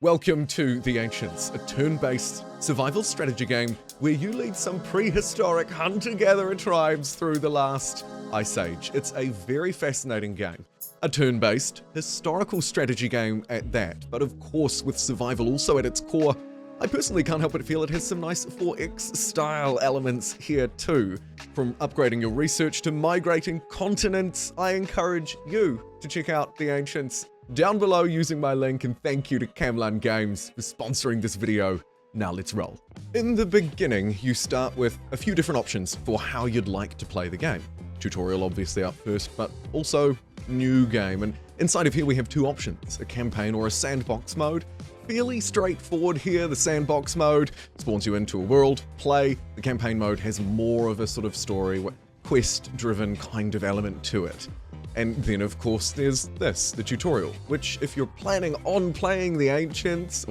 Welcome to The Ancients, a turn-based survival strategy game where you lead some prehistoric hunter-gatherer tribes through the last Ice Age. It's a very fascinating game. A turn-based, historical strategy game at that, but of course with survival also at its core. I personally can't help but feel it has some nice 4X style elements here too. From upgrading your research to migrating continents, I encourage you to check out The Ancients down below using my link, and thank you to Camlan Games for sponsoring this video. Now let's roll. In the beginning, you start with a few different options for how you'd like to play the game. Tutorial obviously up first, but also new game. And inside of here we have two options, a campaign or a sandbox mode. Fairly straightforward here. The sandbox mode spawns you into a world, play. The campaign mode has more of a sort of story, quest-driven kind of element to it. And then of course there's this, the tutorial, which if you're planning on playing the Ancients,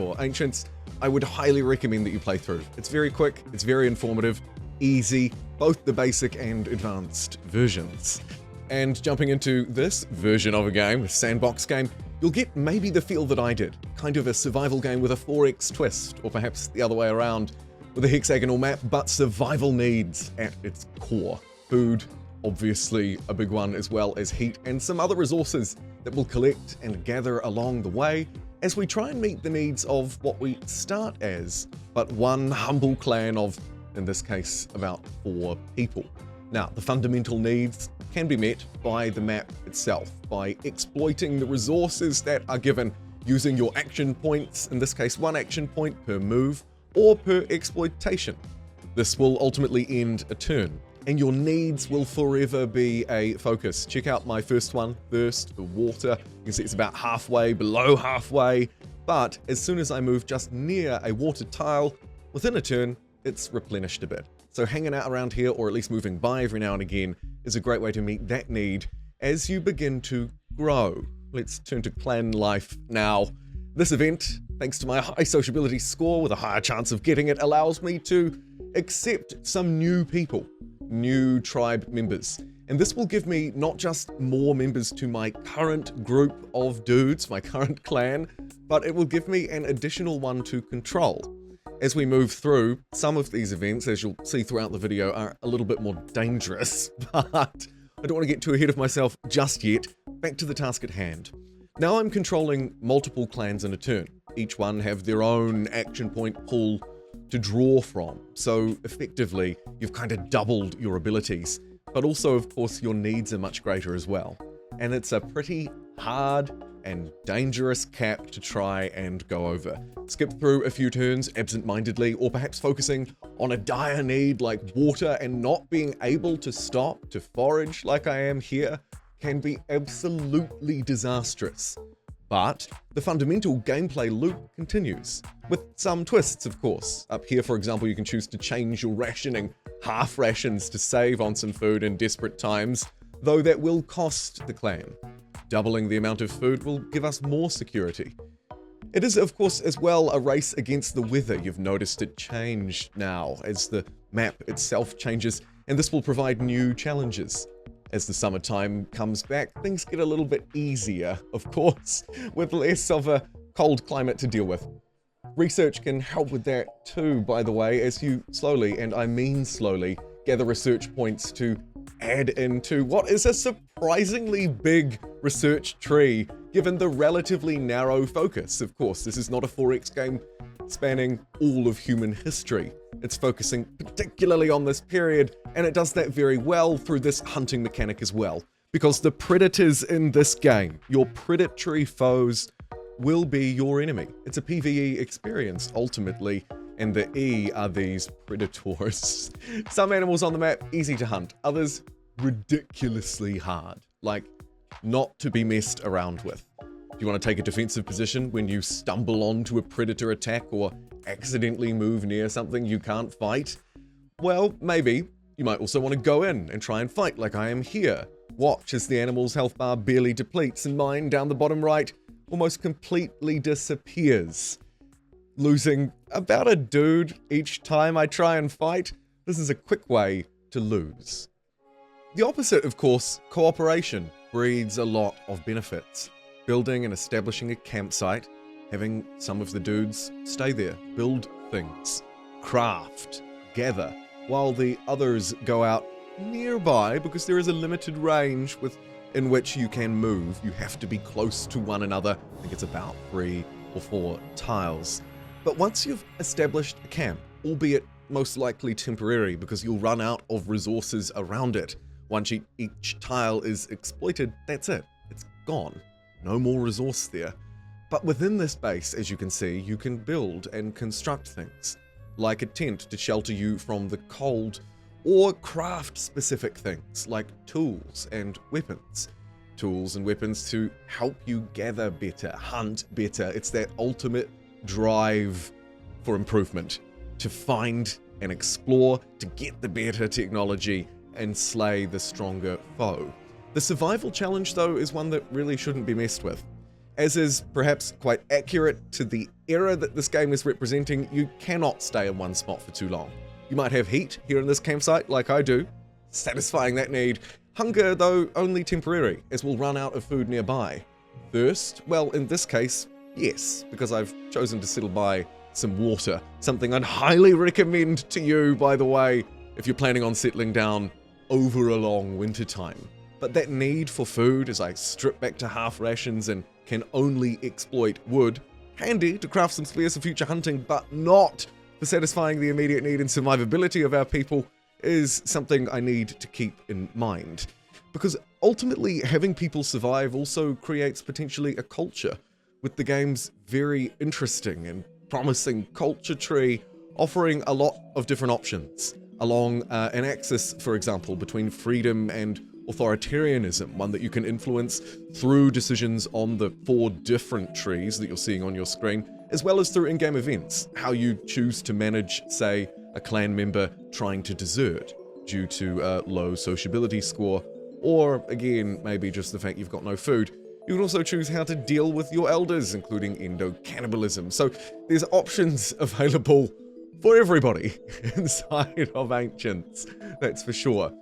I would highly recommend that you play through. It's very quick, it's very informative, easy, both the basic and advanced versions. And jumping into this version of a game, a sandbox game, you'll get maybe the feel that I did, kind of a survival game with a 4X twist, or perhaps the other way around, with a hexagonal map, but survival needs at its core. Food, obviously a big one, as well as heat and some other resources that we'll collect and gather along the way as we try and meet the needs of what we start as, but one humble clan of, in this case, about 4 people. Now, the fundamental needs can be met by the map itself, by exploiting the resources that are given using your action points, in this case 1 action point per move or per exploitation. This will ultimately end a turn, and your needs will forever be a focus. Check out my first one, thirst, the water. You can see it's about halfway, below halfway, but as soon as I move just near a water tile, within a turn, it's replenished a bit. So hanging out around here, or at least moving by every now and again, is a great way to meet that need as you begin to grow. Let's turn to clan life now. This event, thanks to my high sociability score with a higher chance of getting it, allows me to accept some new people, new tribe members. And this will give me not just more members to my current group of dudes, my current clan, but it will give me an additional one to control. As we move through, some of these events, as you'll see throughout the video, are a little bit more dangerous, but I don't want to get too ahead of myself just yet. Back to the task at hand. Now I'm controlling multiple clans in a turn. Each one have their own action point pool to draw from. So effectively, you've kind of doubled your abilities, but also of course your needs are much greater as well. And it's a pretty hard and dangerous cap to try and go over. Skip through a few turns absent-mindedly, or perhaps focusing on a dire need like water and not being able to stop to forage like I am here can be absolutely disastrous. But the fundamental gameplay loop continues, with some twists of course. Up here, for example, you can choose to change your rationing, half rations to save on some food in desperate times, though that will cost the clan. Doubling the amount of food will give us more security. It is of course as well a race against the weather. You've noticed it change now as the map itself changes, and this will provide new challenges. As the summertime comes back, things get a little bit easier, of course, with less of a cold climate to deal with. Research can help with that too, by the way, as you slowly, and I mean slowly, gather research points to add into what is a surprisingly big research tree, given the relatively narrow focus. Of course, this is not a 4X game spanning all of human history. It's focusing particularly on this period, and it does that very well through this hunting mechanic as well. Because the predators in this game, your predatory foes, will be your enemy. It's a PvE experience, ultimately, and the E are these predators. Some animals on the map, easy to hunt. Others, ridiculously hard. Like, not to be messed around with. Do you want to take a defensive position when you stumble onto a predator attack or accidentally move near something you can't fight? Well, maybe. You might also want to go in and try and fight like I am here. Watch as the animal's health bar barely depletes and mine down the bottom right almost completely disappears. Losing about a dude each time I try and fight. This is a quick way to lose. The opposite, of course, cooperation, breeds a lot of benefits. Building and establishing a campsite having some of the dudes stay there, build things, craft, gather, while the others go out nearby, because there is a limited range in which you can move. You have to be close to one another. I think it's about 3 or 4 tiles. But once you've established a camp, albeit most likely temporary because you'll run out of resources around it. Once each tile is exploited, that's it. It's gone. No more resource there. But within this base, as you can see, you can build and construct things, like a tent to shelter you from the cold, or craft specific things like tools and weapons. Tools and weapons to help you gather better, hunt better. It's that ultimate drive for improvement, to find and explore, to get the better technology and slay the stronger foe. The survival challenge, though, is one that really shouldn't be messed with. As is perhaps quite accurate to the era that this game is representing, you cannot stay in one spot for too long. You might have heat here in this campsite, like I do, satisfying that need. Hunger, though, only temporary, as we'll run out of food nearby. Thirst? Well, in this case, yes, because I've chosen to settle by some water, something I'd highly recommend to you, by the way, if you're planning on settling down over a long winter time. But that need for food, as I strip back to half rations and can only exploit wood, handy to craft some spares for future hunting, but not for satisfying the immediate need and survivability of our people, is something I need to keep in mind. Because ultimately, having people survive also creates potentially a culture, with the game's very interesting and promising culture tree offering a lot of different options along an axis, for example, between freedom and authoritarianism, one that you can influence through decisions on the 4 different trees that you're seeing on your screen, as well as through in-game events, how you choose to manage, say, a clan member trying to desert due to a low sociability score, or again, maybe just the fact you've got no food. You can also choose how to deal with your elders, including endo-cannibalism. So there's options available for everybody inside of Ancients, that's for sure.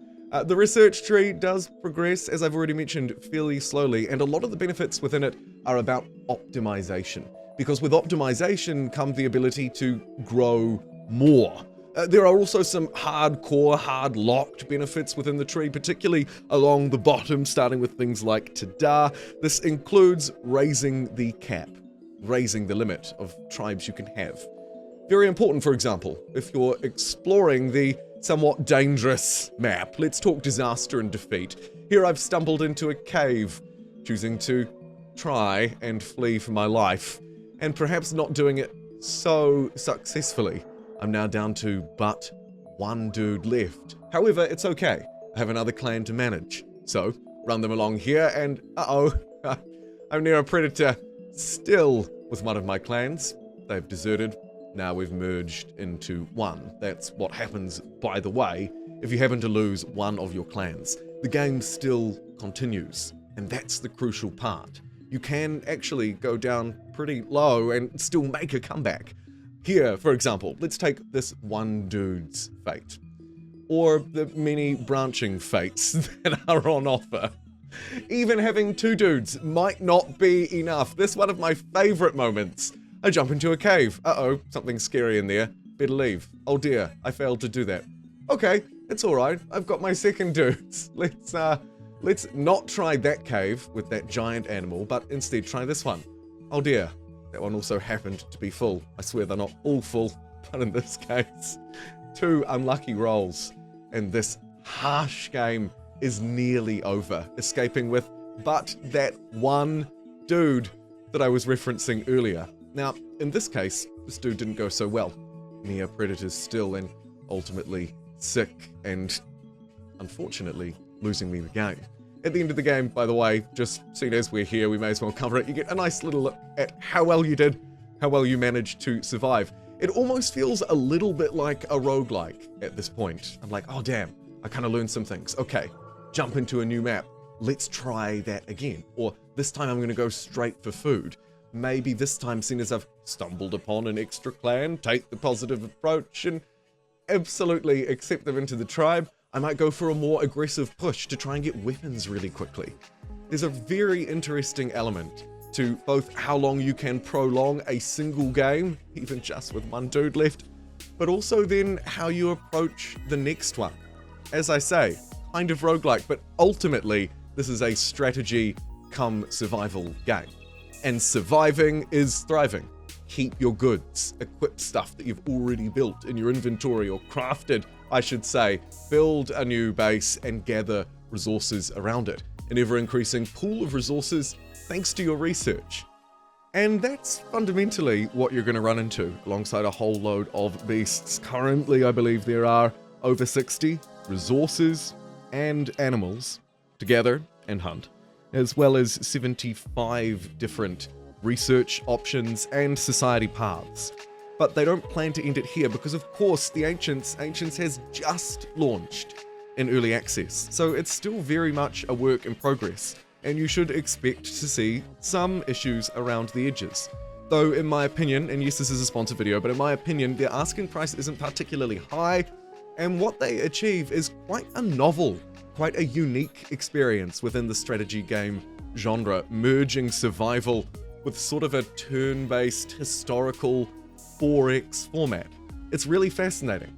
The research tree does progress, as I've already mentioned, fairly slowly, and a lot of the benefits within it are about optimization, because with optimization come the ability to grow more. There are also some hardcore, hard-locked benefits within the tree, particularly along the bottom, starting with things like Tada. This includes raising the cap, raising the limit of tribes you can have. Very important, for example, if you're exploring the somewhat dangerous map. Let's talk disaster and defeat. Here I've stumbled into a cave, choosing to try and flee for my life, and perhaps not doing it so successfully. I'm now down to but 1 dude left. However, it's okay. I have another clan to manage. So, run them along here and uh-oh, I'm near a predator still with one of my clans. They've deserted. Now we've merged into one. That's what happens, by the way, if you happen to lose one of your clans. The game still continues, and that's the crucial part. You can actually go down pretty low and still make a comeback. Here, for example, let's take this one dude's fate, or the many branching fates that are on offer. Even having 2 dudes might not be enough. This is one of my favorite moments. I jump into a cave. Uh-oh, something scary in there. Better leave. Oh dear, I failed to do that. Okay, it's alright. I've got my second dudes. Let's not try that cave with that giant animal, but instead try this one. Oh dear, that one also happened to be full. I swear they're not all full, but in this case, 2 unlucky rolls. And this harsh game is nearly over, escaping with but that one dude that I was referencing earlier. Now, in this case, this dude didn't go so well. Near predators still, and ultimately sick, and unfortunately losing me the game. At the end of the game, by the way, just seeing as we're here, we may as well cover it. You get a nice little look at how well you did, how well you managed to survive. It almost feels a little bit like a roguelike at this point. I'm like, oh damn, I kind of learned some things. Okay, jump into a new map. Let's try that again. Or this time I'm going to go straight for food. Maybe this time, seeing as I've stumbled upon an extra clan, take the positive approach and absolutely accept them into the tribe, I might go for a more aggressive push to try and get weapons really quickly. There's a very interesting element to both how long you can prolong a single game, even just with one dude left, but also then how you approach the next one. As I say, kind of roguelike, but ultimately this is a strategy come survival game. And surviving is thriving. Keep your goods, equip stuff that you've already built in your inventory, or crafted, I should say. Build a new base and gather resources around it. An ever-increasing pool of resources thanks to your research. And that's fundamentally what you're going to run into, alongside a whole load of beasts. Currently, I believe there are over 60 resources and animals to gather and hunt, as well as 75 different research options and society paths. But they don't plan to end it here because, of course, the Ancients has just launched in early access, so it's still very much a work in progress, and you should expect to see some issues around the edges. Though in my opinion, and yes, this is a sponsored video, but in my opinion, their asking price isn't particularly high, and what they achieve is quite a novel, quite a unique experience within the strategy game genre, merging survival with sort of a turn-based historical 4X format. It's really fascinating.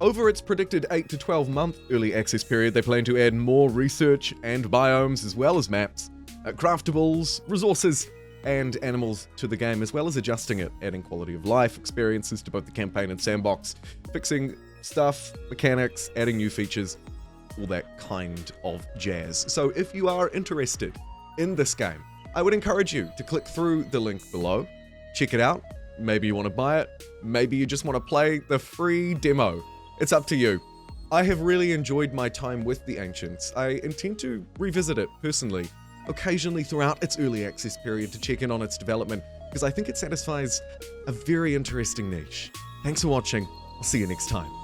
Over its predicted 8 to 12 month early access period, they plan to add more research and biomes, as well as maps, craftables, resources, and animals to the game, as well as adjusting it, adding quality of life experiences to both the campaign and sandbox, fixing stuff, mechanics, adding new features, all that kind of jazz. So if you are interested in this game, I would encourage you to click through the link below, check it out. Maybe you want to buy it, maybe you just want to play the free demo. It's up to you. I have really enjoyed my time with the Ancients. I intend to revisit it personally, occasionally throughout its early access period, to check in on its development, because I think it satisfies a very interesting niche. Thanks for watching. I'll see you next time.